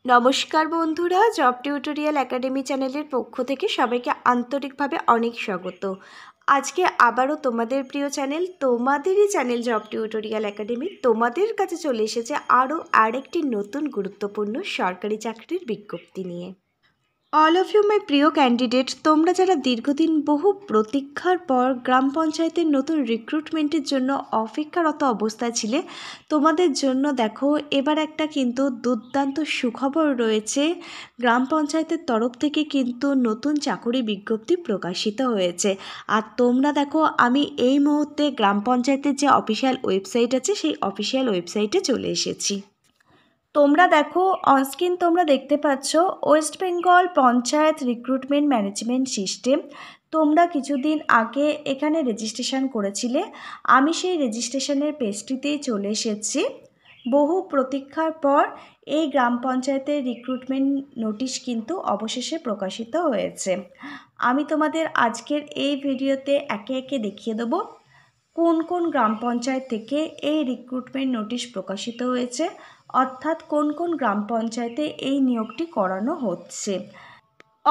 নমস্কার বন্ধুরা, job tutorial academy চ্যানেলের পক্ষ থেকে সবাইকে আন্তরিকভাবে অনেক স্বাগত। আজকে আবারও তোমাদের প্রিয় চ্যানেল, তোমাদেরই চ্যানেল জব টিউটোরিয়াল একাডেমি তোমাদের কাছে চলে এসেছে আরও আরেকটি নতুন গুরুত্বপূর্ণ সরকারি চাকরির বিজ্ঞপ্তি নিয়ে। অল অফ ইউ মাই প্রিয় ক্যান্ডিডেট, তোমরা যারা দীর্ঘদিন বহু প্রতীক্ষার পর গ্রাম পঞ্চায়েতের নতুন রিক্রুটমেন্টের জন্য অপেক্ষারত অবস্থায় ছিলে, তোমাদের জন্য দেখো এবার একটা কিন্তু দুর্দান্ত সুখবর রয়েছে। গ্রাম পঞ্চায়েতের তরফ থেকে কিন্তু নতুন চাকরি বিজ্ঞপ্তি প্রকাশিত হয়েছে। আর তোমরা দেখো, আমি এই মুহূর্তে গ্রাম পঞ্চায়েতের যে অফিসিয়াল ওয়েবসাইট আছে সেই অফিসিয়াল ওয়েবসাইটে চলে এসেছি। তোমরা দেখো অনস্ক্রিন তোমরা দেখতে পাচ্ছ West Bengal panchayat recruitment management system. তোমরা কিছুদিন আগে এখানে রেজিস্ট্রেশন করেছিলে, আমি সেই রেজিস্ট্রেশনের পেজটিতেই চলে এসেছি। বহু প্রতীক্ষার পর এই গ্রাম পঞ্চায়েতের রিক্রুটমেন্ট নোটিশ কিন্তু অবশেষে প্রকাশিত হয়েছে। আমি তোমাদের আজকের এই ভিডিওতে একে একে দেখিয়ে দেবো কোন কোন গ্রাম পঞ্চায়েত থেকে এই রিক্রুটমেন্ট নোটিশ প্রকাশিত হয়েছে, অর্থাৎ কোন কোন গ্রাম পঞ্চায়েতে এই নিয়োগটি করানো হচ্ছে।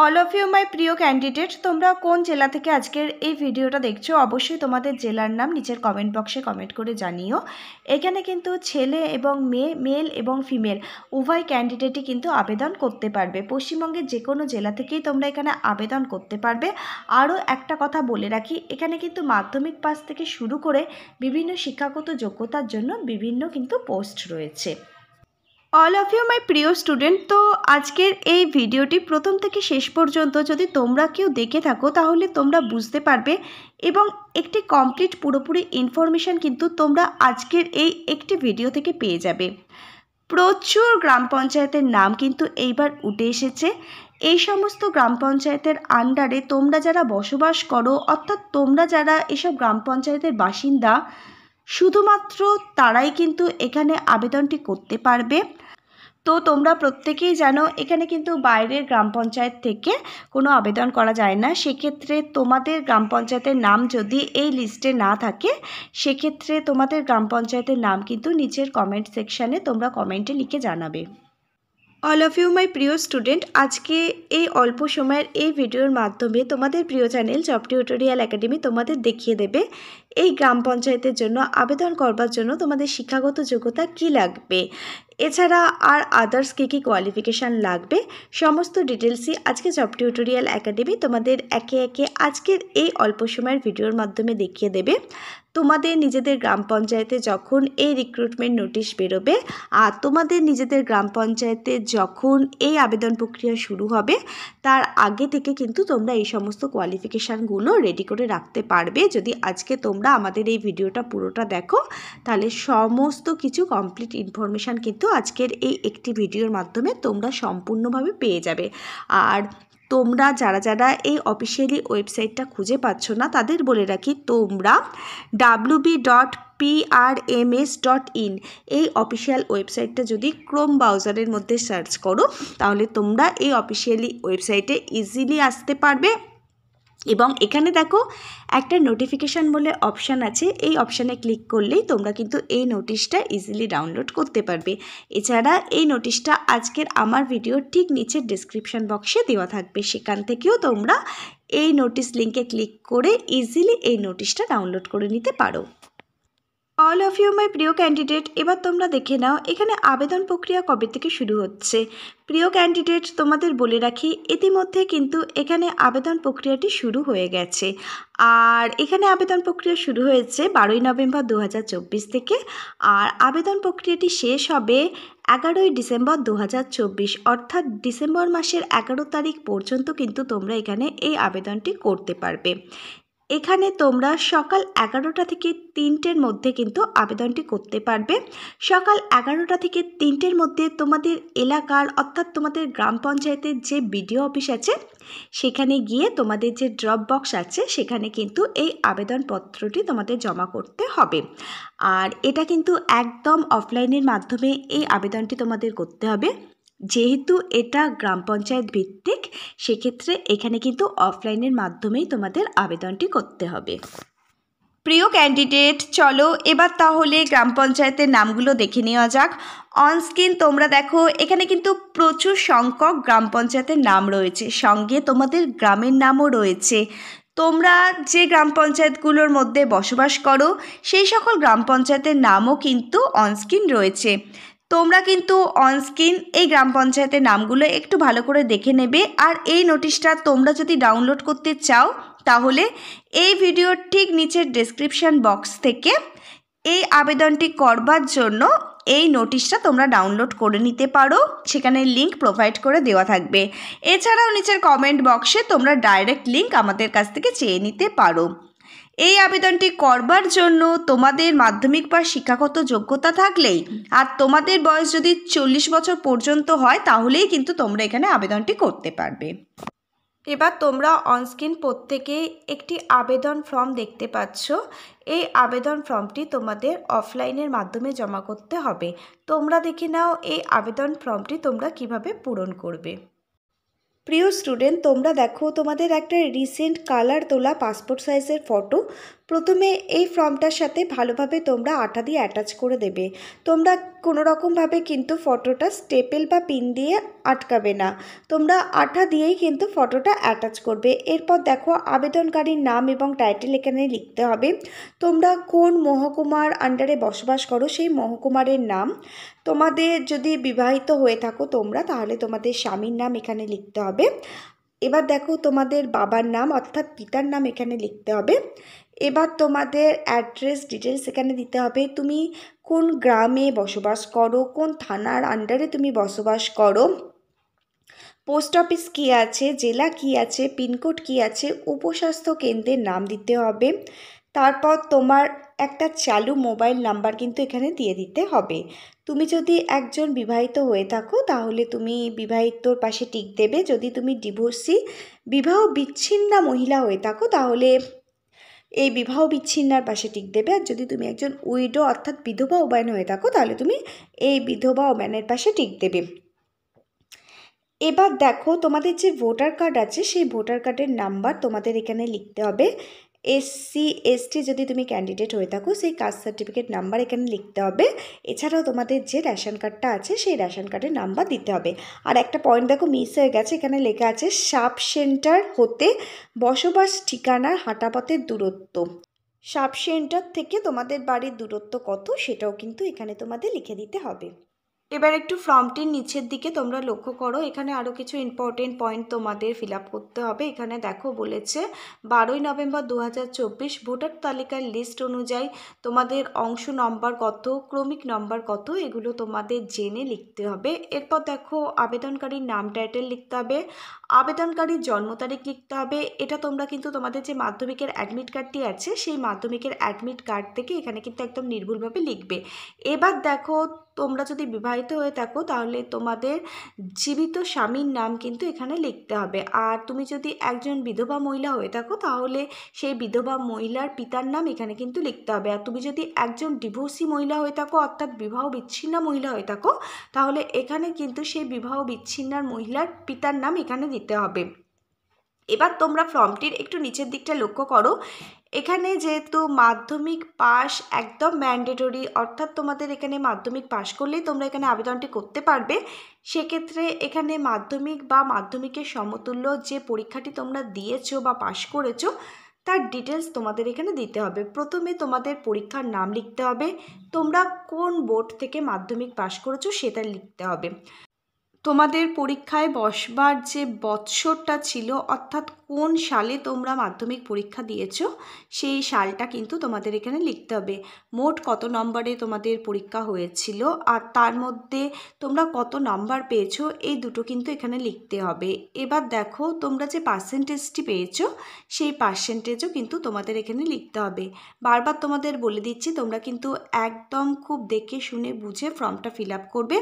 অল অফ ইউ মাই প্রিয় ক্যান্ডিডেট, তোমরা কোন জেলা থেকে আজকের এই ভিডিওটা দেখছো অবশ্যই তোমাদের জেলার নাম নিচের কমেন্ট বক্সে কমেন্ট করে জানিও। এখানে কিন্তু ছেলে এবং মেয়ে, মেল এবং ফিমেল উভয় ক্যান্ডিডেটই কিন্তু আবেদন করতে পারবে। পশ্চিমবঙ্গের যে কোনো জেলা থেকেই তোমরা এখানে আবেদন করতে পারবে। আরও একটা কথা বলে রাখি, এখানে কিন্তু মাধ্যমিক পাস থেকে শুরু করে বিভিন্ন শিক্ষাগত যোগ্যতার জন্য বিভিন্ন কিন্তু পোস্ট রয়েছে। অল অফ ইউ মাই প্রিয় স্টুডেন্ট, তো আজকের এই ভিডিওটি প্রথম থেকে শেষ পর্যন্ত যদি তোমরা কেউ দেখে থাকো তাহলে তোমরা বুঝতে পারবে এবং একটি কমপ্লিট পুরোপুরি ইনফরমেশান কিন্তু তোমরা আজকের এই একটি ভিডিও থেকে পেয়ে যাবে। প্রচুর গ্রাম পঞ্চায়েতের নাম কিন্তু এইবার উঠে এসেছে। এই সমস্ত গ্রাম পঞ্চায়েতের আন্ডারে তোমরা যারা বসবাস করো, অর্থাৎ তোমরা যারা এসব গ্রাম পঞ্চায়েতের বাসিন্দা, শুধুমাত্র তারাই কিন্তু এখানে আবেদনটি করতে পারবে। তো তোমরা প্রত্যেকেই জানো এখানে কিন্তু বাইরের গ্রাম পঞ্চায়েত থেকে কোনো আবেদন করা যায় না। সেক্ষেত্রে তোমাদের গ্রাম পঞ্চায়েতের নাম যদি এই লিস্টে না থাকে, সেক্ষেত্রে তোমাদের গ্রাম পঞ্চায়েতের নাম কিন্তু নিচের কমেন্ট সেকশানে তোমরা কমেন্টে লিখে জানাবে। অল অফ ইউ মাই প্রিয় স্টুডেন্ট, আজকে এই অল্প সময়ের এই ভিডিওর মাধ্যমে তোমাদের প্রিয় চ্যানেল জব টিউটোরিয়াল একাডেমি তোমাদের দেখিয়ে দেবে এই গ্রাম পঞ্চায়েতের জন্য আবেদন করবার জন্য তোমাদের শিক্ষাগত যোগ্যতা কী লাগবে, এছাড়া আর আদার্স কী কী কোয়ালিফিকেশান লাগবে, সমস্ত ডিটেলসই আজকে জব টিউটোরিয়াল একাডেমি তোমাদের একে একে আজকের এই অল্প সময়ের ভিডিওর মাধ্যমে দেখিয়ে দেবে। তোমাদের নিজেদের গ্রাম পঞ্চায়েতে যখন এই রিক্রুটমেন্ট নোটিশ বেরোবে আর তোমাদের নিজেদের গ্রাম পঞ্চায়েতে যখন এই আবেদন প্রক্রিয়া শুরু হবে, তার আগে থেকে কিন্তু তোমরা এই সমস্ত কোয়ালিফিকেশানগুলো রেডি করে রাখতে পারবে। যদি আজকে তোমরা আমাদের এই ভিডিওটা পুরোটা দেখো, তাহলে সমস্ত কিছু কমপ্লিট ইনফরমেশান কিন্তু আজকের এই একটি ভিডিওর মাধ্যমে তোমরা সম্পূর্ণভাবে পেয়ে যাবে। আর তোমরা যারা যারা এই অফিসিয়ালি ওয়েবসাইটটা খুঁজে পাচ্ছ না, তাদের বলে রাখি তোমরা www.prms.in এই অফিসিয়াল ওয়েবসাইটটা যদি ক্রোম ব্রাউজারের মধ্যে সার্চ করো, তাহলে তোমরা এই অফিসিয়ালি ওয়েবসাইটে ইজিলি আসতে পারবে। এবং এখানে দেখো একটা নোটিফিকেশান বলে অপশান আছে, এই অপশানে ক্লিক করলেই তোমরা কিন্তু এই নোটিশটা ইজিলি ডাউনলোড করতে পারবে। এছাড়া এই নোটিশটা আজকের আমার ভিডিওর ঠিক নিচের ডেসক্রিপশান বক্সে দেওয়া থাকবে, সেখান থেকেও তোমরা এই নোটিশ লিঙ্কে ক্লিক করে ইজিলি এই নোটিশটা ডাউনলোড করে নিতে পারো। অল অফ ইউ মাই প্রিয় ক্যান্ডিডেট, এবার তোমরা দেখে নাও এখানে আবেদন প্রক্রিয়া কবে থেকে শুরু হচ্ছে। প্রিয় ক্যান্ডিডেট, তোমাদের বলে রাখি ইতিমধ্যে কিন্তু এখানে আবেদন প্রক্রিয়াটি শুরু হয়ে গেছে। আর এখানে আবেদন প্রক্রিয়া শুরু হয়েছে 12ই নভেম্বর 2024 থেকে, আর আবেদন প্রক্রিয়াটি শেষ হবে 11ই ডিসেম্বর 2024, অর্থাৎ ডিসেম্বর মাসের 11 তারিখ পর্যন্ত কিন্তু তোমরা এখানে এই আবেদনটি করতে পারবে। এখানে তোমরা সকাল 11টা থেকে 3টের মধ্যে কিন্তু আবেদনটি করতে পারবে। সকাল 11টা থেকে 3টের মধ্যে তোমাদের এলাকার, অর্থাৎ তোমাদের গ্রাম পঞ্চায়েতের যে বিডিও অফিস আছে সেখানে গিয়ে তোমাদের যে ড্রপ বক্স আছে সেখানে কিন্তু এই আবেদনপত্রটি তোমাদের জমা করতে হবে। আর এটা কিন্তু একদম অফলাইনের মাধ্যমে এই আবেদনটি তোমাদের করতে হবে। যেহেতু এটা গ্রাম পঞ্চায়েত ভিত্তিক, সেক্ষেত্রে এখানে কিন্তু অফলাইনের মাধ্যমেই তোমাদের আবেদনটি করতে হবে। প্রিয় ক্যান্ডিডেট, চলো এবার তাহলে গ্রাম পঞ্চায়েতের নামগুলো দেখে নেওয়া যাক। অনস্ক্রিন তোমরা দেখো এখানে কিন্তু প্রচুর সংখ্যক গ্রাম পঞ্চায়েতের নাম রয়েছে, সঙ্গে তোমাদের গ্রামের নামও রয়েছে। তোমরা যে গ্রাম পঞ্চায়েতগুলোর মধ্যে বসবাস করো সেই সকল গ্রাম পঞ্চায়েতের নামও কিন্তু অনস্ক্রিন রয়েছে। তোমরা কিন্তু অনস্ক্রিন এই গ্রাম পঞ্চায়েতের নামগুলো একটু ভালো করে দেখে নেবে। আর এই নোটিশটা তোমরা যদি ডাউনলোড করতে চাও তাহলে এই ভিডিওর ঠিক নিচের ডেসক্রিপশন বক্স থেকে এই আবেদনটি করবার জন্য এই নোটিশটা তোমরা ডাউনলোড করে নিতে পারো, সেখানে লিঙ্ক প্রোভাইড করে দেওয়া থাকবে। এছাড়াও নিচের কমেন্ট বক্সে তোমরা ডাইরেক্ট লিঙ্ক আমাদের কাছ থেকে চেয়ে নিতে পারো। এই আবেদনটি করবার জন্য তোমাদের মাধ্যমিক বা শিক্ষাগত যোগ্যতা থাকলেই আর তোমাদের বয়স যদি 40 বছর পর্যন্ত হয় তাহলেই কিন্তু তোমরা এখানে আবেদনটি করতে পারবে। এবার তোমরা অনস্ক্রিন প্রত্যেকেই একটি আবেদন ফর্ম দেখতে পাচ্ছ। এই আবেদন ফর্মটি তোমাদের অফলাইনের মাধ্যমে জমা করতে হবে। তোমরা দেখে নাও এই আবেদন ফর্মটি তোমরা কিভাবে পূরণ করবে। প্রিয় স্টুডেন্ট, তোমরা দেখো তোমাদের একটা রিসেন্ট কালার তোলা পাসপোর্ট সাইজের ফটো প্রথমে এই ফর্মটার সাথে ভালোভাবে তোমরা আঠা দিয়ে অ্যাটাচ করে দেবে। তোমরা কোনো রকমভাবে কিন্তু ফটোটা স্টেপেল বা পিন দিয়ে আটকাবে না, তোমরা আঠা দিয়েই কিন্তু ফটোটা অ্যাটাচ করবে। এরপর দেখো আবেদনকারীর নাম এবং টাইটেল এখানে লিখতে হবে। তোমরা কোন মহকুমার আন্ডারে বসবাস করো সেই মহকুমারের নাম, তোমাদের যদি বিবাহিত হয়ে থাকো তোমরা তাহলে তোমাদের স্বামীর নাম এখানে লিখতে হবে। এবার দেখো তোমাদের বাবার নাম অর্থাৎ পিতার নাম এখানে লিখতে হবে। এবার তোমাদের অ্যাড্রেস ডিটেলস এখানে দিতে হবে। তুমি কোন গ্রামে বসবাস করো, কোন থানার আন্ডারে তুমি বসবাস করো, পোস্ট অফিস কী আছে, জেলা কী আছে, পিনকোড কী আছে, উপস্বাস্থ্য কেন্দ্রের নাম দিতে হবে। তারপর তোমার একটা চালু মোবাইল নাম্বার কিন্তু এখানে দিয়ে দিতে হবে। তুমি যদি একজন বিবাহিত হয়ে থাকো তাহলে তুমি বিবাহিতর পাশে টিক দেবে। যদি তুমি ডিভোর্সি বিবাহ বিচ্ছিন্না মহিলা হয়ে থাকো তাহলে এই বিবাহ বিচ্ছিন্নার পাশে টিক দেবে। আর যদি তুমি একজন উইডো অর্থাৎ বিধবা ওম্যান হয়ে থাকো তাহলে তুমি এই বিধবা ওম্যানের পাশে টিক দেবে। এবার দেখো তোমাদের যে ভোটার কার্ড আছে সেই ভোটার কার্ডের নাম্বার তোমাদের এখানে লিখতে হবে। SC ST যদি তুমি ক্যান্ডিডেট হয়ে থাকো সেই কাস্ট সার্টিফিকেট নাম্বার এখানে লিখতে হবে। এছাড়াও তোমাদের যে রেশন কার্ডটা আছে সেই রেশন কার্ডের নাম্বার দিতে হবে। আর একটা পয়েন্ট দেখো মিস হয়ে গেছে, এখানে লেখা আছে সাব সেন্টার হতে বসবাস ঠিকানার হাঁটাপথের দূরত্ব। সাব সেন্টার থেকে তোমাদের বাড়ির দূরত্ব কত সেটাও কিন্তু এখানে তোমাদের লিখে দিতে হবে। এবার একটু ফর্মটির নিচের দিকে তোমরা লক্ষ্য করো, এখানে আরও কিছু ইম্পর্টেন্ট পয়েন্ট তোমাদের ফিল আপ করতে হবে। এখানে দেখো বলেছে 12ই নভেম্বর 2024 ভোটার তালিকার লিস্ট অনুযায়ী তোমাদের অংশ নম্বর কত, ক্রমিক নম্বর কত, এগুলো তোমাদের জেনে লিখতে হবে। এরপর দেখো আবেদনকারীর নাম টাইটেল লিখতে হবে, আবেদনকারীর জন্ম তারিখ লিখতে হবে। এটা তোমরা কিন্তু তোমাদের যে মাধ্যমিকের অ্যাডমিট কার্ডটি আছে সেই মাধ্যমিকের অ্যাডমিট কার্ড থেকে এখানে কিন্তু একদম নির্ভুলভাবে লিখবে। এবার দেখো তোমরা যদি বিবাহিত হয়ে থাকো তাহলে তোমাদের জীবিত স্বামীর নাম কিন্তু এখানে লিখতে হবে। আর তুমি যদি একজন বিধবা মহিলা হয়ে থাকো তাহলে সেই বিধবা মহিলার পিতার নাম এখানে কিন্তু লিখতে হবে। আর তুমি যদি একজন ডিভোর্সি মহিলা হয়ে থাকো অর্থাৎ বিবাহ বিচ্ছিন্না মহিলা হয়ে থাকো তাহলে এখানে কিন্তু সেই বিবাহ বিচ্ছিন্নার মহিলার পিতার নাম এখানে দিতে হবে। এবার তোমরা ফর্মটির একটু নিচের দিকটা লক্ষ্য করো, এখানে যেহেতু মাধ্যমিক পাস একদম ম্যান্ডেটরি, অর্থাৎ তোমাদের এখানে মাধ্যমিক পাস করলেই তোমরা এখানে আবেদনটি করতে পারবে। সেক্ষেত্রে এখানে মাধ্যমিক বা মাধ্যমিকের সমতুল্য যে পরীক্ষাটি তোমরা দিয়েছো বা পাস করেছো তার ডিটেলস তোমাদের এখানে দিতে হবে। প্রথমে তোমাদের পরীক্ষার নাম লিখতে হবে, তোমরা কোন বোর্ড থেকে মাধ্যমিক পাস করেছো সেটা লিখতে হবে। তোমাদের পরীক্ষায় বসবার যে বৎসরটা ছিল অর্থাৎ কোন সালে তোমরা মাধ্যমিক পরীক্ষা দিয়েছো সেই সালটা কিন্তু তোমাদের এখানে লিখতে হবে। মোট কত নম্বরে তোমাদের পরীক্ষা হয়েছিল আর তার মধ্যে তোমরা কত নাম্বার পেয়েছো এই দুটো কিন্তু এখানে লিখতে হবে। এবার দেখো তোমরা যে পার্সেন্টেজটি পেয়েছো সেই পার্সেন্টেজও কিন্তু তোমাদের এখানে লিখতে হবে। বারবার তোমাদের বলে দিচ্ছি তোমরা কিন্তু একদম খুব দেখে শুনে বুঝে ফর্মটা ফিল আপ করবে।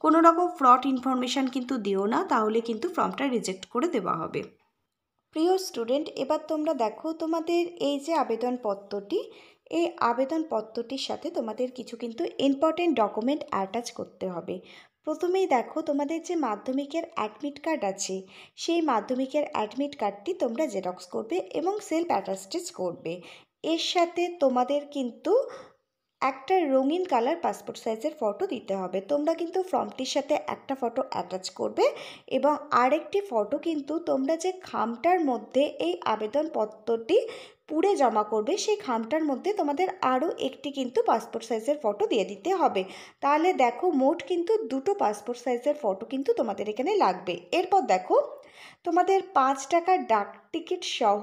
কোনো রকম ফ্রড ইনফরমেশান কিন্তু দিও না, তাহলে কিন্তু ফর্মটা রিজেক্ট করে দেওয়া হবে। প্রিয় স্টুডেন্ট, এবার তোমরা দেখো তোমাদের এই যে আবেদনপত্রটি, এই আবেদনপত্রটির সাথে তোমাদের কিছু কিন্তু ইম্পর্টেন্ট ডকুমেন্ট অ্যাটাচ করতে হবে। প্রথমেই দেখো তোমাদের যে মাধ্যমিকের অ্যাডমিট কার্ড আছে সেই মাধ্যমিকের অ্যাডমিট কার্ডটি তোমরা জেরক্স করবে এবং সেলফ অ্যাটাস্টেজ করবে। এর সাথে তোমাদের কিন্তু একটা রঙিন কালার পাসপোর্ট সাইজের ফটো দিতে হবে। তোমরা কিন্তু ফর্মটির সাথে একটা ফটো অ্যাটাচ করবে এবং আরেকটি ফটো কিন্তু তোমরা যে খামটার মধ্যে এই আবেদনপত্রটি পুড়ে জমা করবে সেই খামটার মধ্যে তোমাদের আরও একটি কিন্তু পাসপোর্ট সাইজের ফটো দিয়ে দিতে হবে। তাহলে দেখো মোট কিন্তু দুটো পাসপোর্ট সাইজের ফটো কিন্তু তোমাদের এখানে লাগবে। এরপর দেখো তোমাদের 5 টাকার ডাক টিকিট সহ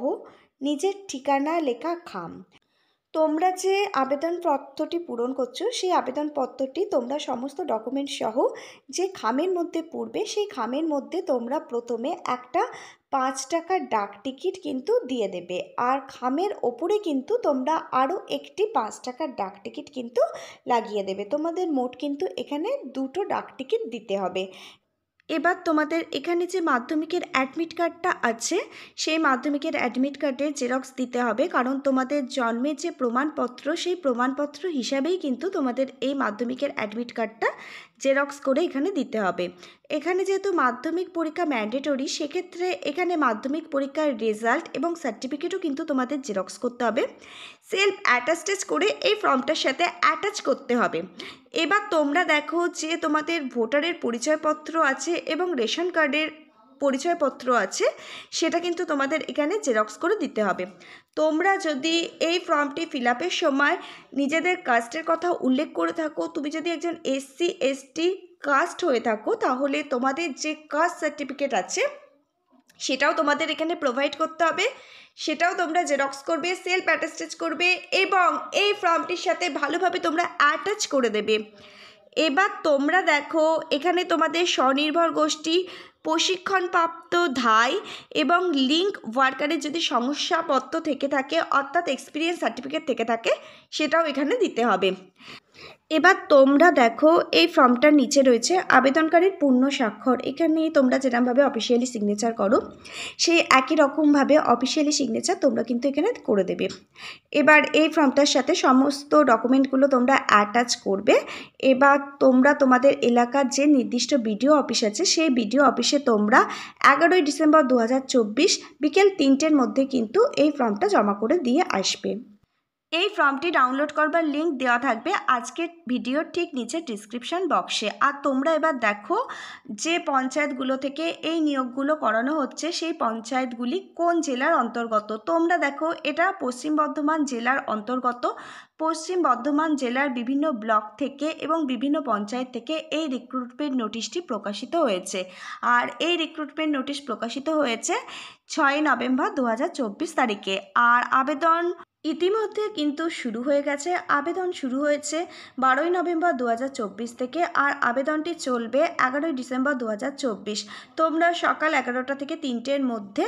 নিজের ঠিকানা লেখা খাম। তোমরা যে আবেদনপত্রটি পূরণ করছো সেই আবেদনপত্রটি তোমরা সমস্ত ডকুমেন্ট সহ যে খামের মধ্যে পড়বে সেই খামের মধ্যে তোমরা প্রথমে একটা 5 টাকার ডাক টিকিট কিন্তু দিয়ে দেবে, আর খামের ওপরে কিন্তু তোমরা আরও একটি 5 টাকার ডাক টিকিট কিন্তু লাগিয়ে দেবে। তোমাদের মোট কিন্তু এখানে দুটো ডাক টিকিট দিতে হবে। এবার তোমাদের এখানে যে মাধ্যমিকের অ্যাডমিট কার্ডটা আছে সেই মাধ্যমিকের অ্যাডমিট কার্ডের জেরক্স দিতে হবে, কারণ তোমাদের জন্মের যে প্রমাণপত্র সেই প্রমাণপত্র হিসাবেই কিন্তু তোমাদের এই মাধ্যমিকের অ্যাডমিট কার্ডটা জেরক্স করে এখানে দিতে হবে। এখানে যেহেতু মাধ্যমিক পরীক্ষা ম্যান্ডেটরি, সেক্ষেত্রে এখানে মাধ্যমিক পরীক্ষার রেজাল্ট এবং সার্টিফিকেটও কিন্তু তোমাদের জেরক্স করতে হবে। সেলফ অ্যাটাস্টেজ করে এই ফর্মটার সাথে অ্যাটাচ করতে হবে। এবার তোমরা দেখো যে তোমাদের ভোটারের পরিচয়পত্র আছে এবং রেশন কার্ডের পরিচয়পত্র আছে, সেটা কিন্তু তোমাদের এখানে জেরক্স করে দিতে হবে। তোমরা যদি এই ফর্মটি ফিল আপের সময় নিজেদের কাস্টের কথা উল্লেখ করে থাকো, তুমি যদি একজন SC ST কাস্ট হয়ে থাকো, তাহলে তোমাদের যে কাস্ট সার্টিফিকেট আছে সেটাও তোমাদের এখানে প্রোভাইড করতে হবে, সেটাও তোমরা জেরক্স করবে, সেলফ অ্যাটাস্টেজ করবে এবং এই ফর্মটির সাথে ভালোভাবে তোমরা অ্যাটাচ করে দেবে। এবার তোমরা দেখো এখানে তোমাদের স্বনির্ভর গোষ্ঠী, প্রশিক্ষণপ্রাপ্ত ধাই এবং লিঙ্ক ওয়ার্কারের যদি শংসাপত্র থেকে থাকে অর্থাৎ এক্সপিরিয়েন্স সার্টিফিকেট থেকে থাকে সেটাও এখানে দিতে হবে। এবার তোমরা দেখো এই ফর্মটার নিচে রয়েছে আবেদনকারীর পূর্ণ স্বাক্ষর। এখানে তোমরা যেরকমভাবে অফিসিয়ালি সিগনেচার করো সেই একই রকমভাবে অফিসিয়ালি সিগনেচার তোমরা কিন্তু এখানে করে দেবে। এবার এই ফর্মটার সাথে সমস্ত ডকুমেন্টগুলো তোমরা অ্যাটাচ করবে। এবার তোমরা তোমাদের এলাকার যে নির্দিষ্ট বিডিও অফিস আছে সেই বিডিও অফিসে তোমরা 11ই ডিসেম্বর 2024 বিকেল 3টের মধ্যে কিন্তু এই ফর্মটা জমা করে দিয়ে আসবে। এই ফর্মটি ডাউনলোড করবার লিঙ্ক দেওয়া থাকবে আজকের ভিডিওর ঠিক নিচে ডিসক্রিপশান বক্সে। আর তোমরা এবার দেখো যে পঞ্চায়েতগুলো থেকে এই নিয়োগগুলো করানো হচ্ছে সেই পঞ্চায়েতগুলি কোন জেলার অন্তর্গত। তোমরা দেখো এটা পশ্চিম বর্ধমান জেলার অন্তর্গত। পশ্চিম বর্ধমান জেলার বিভিন্ন ব্লক থেকে এবং বিভিন্ন পঞ্চায়েত থেকে এই রিক্রুটমেন্ট নোটিশটি প্রকাশিত হয়েছে। আর এই রিক্রুটমেন্ট নোটিশ প্রকাশিত হয়েছে 6ই নভেম্বর 2024 তারিখে। আর আবেদন ইতিমধ্যে কিন্তু শুরু হয়ে গেছে। আবেদন শুরু হয়েছে 12ই নভেম্বর 2024 থেকে, আর আবেদনটি চলবে 11ই ডিসেম্বর 2024। তোমরা সকাল 11টা থেকে 3টের মধ্যে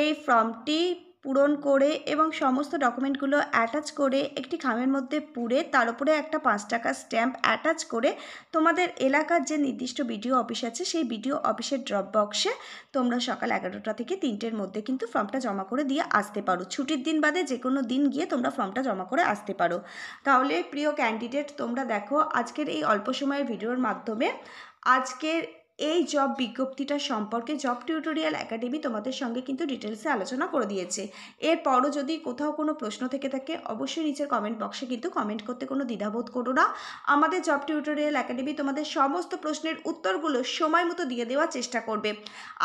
এই ফর্মটি পূরণ করে এবং সমস্ত ডকুমেন্টগুলো অ্যাটাচ করে একটি খামের মধ্যে পুরে তার উপরে একটা 5 টাকার স্ট্যাম্প অ্যাটাচ করে তোমাদের এলাকার যে নির্দিষ্ট বিডিও অফিস আছে সেই বিডিও অফিসের ড্রপ বক্সে তোমরা সকাল 11টা থেকে 3টের মধ্যে কিন্তু ফর্মটা জমা করে দিয়ে আসতে পারো। ছুটির দিন বাদে যে কোনো দিন গিয়ে তোমরা ফর্মটা জমা করে আসতে পারো। তাহলে প্রিয় ক্যান্ডিডেট, তোমরা দেখো আজকের এই অল্প সময়ের ভিডিওর মাধ্যমে আজকের এই জব বিজ্ঞপ্তিটা সম্পর্কে জব টিউটোরিয়াল একাডেমি তোমাদের সঙ্গে কিন্তু ডিটেলসে আলোচনা করে দিয়েছে। এরপরও যদি কোথাও কোনো প্রশ্ন থেকে থাকে অবশ্যই নিচের কমেন্ট বক্সে কিন্তু কমেন্ট করতে কোনো দ্বিধাবোধ করো না। আমাদের জব টিউটোরিয়াল একাডেমি তোমাদের সমস্ত প্রশ্নের উত্তরগুলো সময় মতো দিয়ে দেওয়ার চেষ্টা করবে।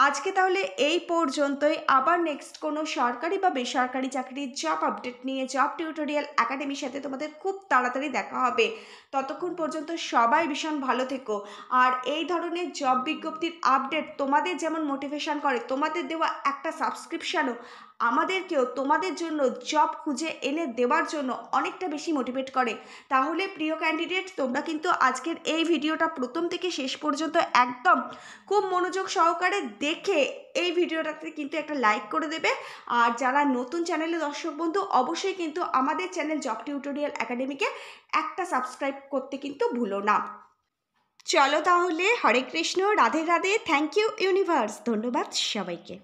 আজকে তাহলে এই পর্যন্তই। আবার নেক্সট কোনো সরকারি বা বেসরকারি চাকরির জব আপডেট নিয়ে জব টিউটোরিয়াল একাডেমির সাথে তোমাদের খুব তাড়াতাড়ি দেখা হবে। ততক্ষণ পর্যন্ত সবাই ভীষণ ভালো থেকো। আর এই ধরনের জব বিজ্ঞপ্তির আপডেট তোমাদের যেমন মোটিভেশন করে, তোমাদের দেওয়া একটা সাবস্ক্রিপশানও আমাদেরকেও তোমাদের জন্য জব খুঁজে এনে দেওয়ার জন্য অনেকটা বেশি মোটিভেট করে। তাহলে প্রিয় ক্যান্ডিডেট, তোমরা কিন্তু আজকের এই ভিডিওটা প্রথম থেকে শেষ পর্যন্ত একদম খুব মনোযোগ সহকারে দেখে এই ভিডিওটাতে কিন্তু একটা লাইক করে দেবে। আর যারা নতুন চ্যানেলে দর্শক বন্ধু, অবশ্যই কিন্তু আমাদের চ্যানেল জব টিউটোরিয়াল একাডেমিকে একটা সাবস্ক্রাইব করতে কিন্তু ভুলো না। চলো তাহলে, Hare Krishna, Radhe Radhe, thank you universe, ধন্যবাদ সবাইকে।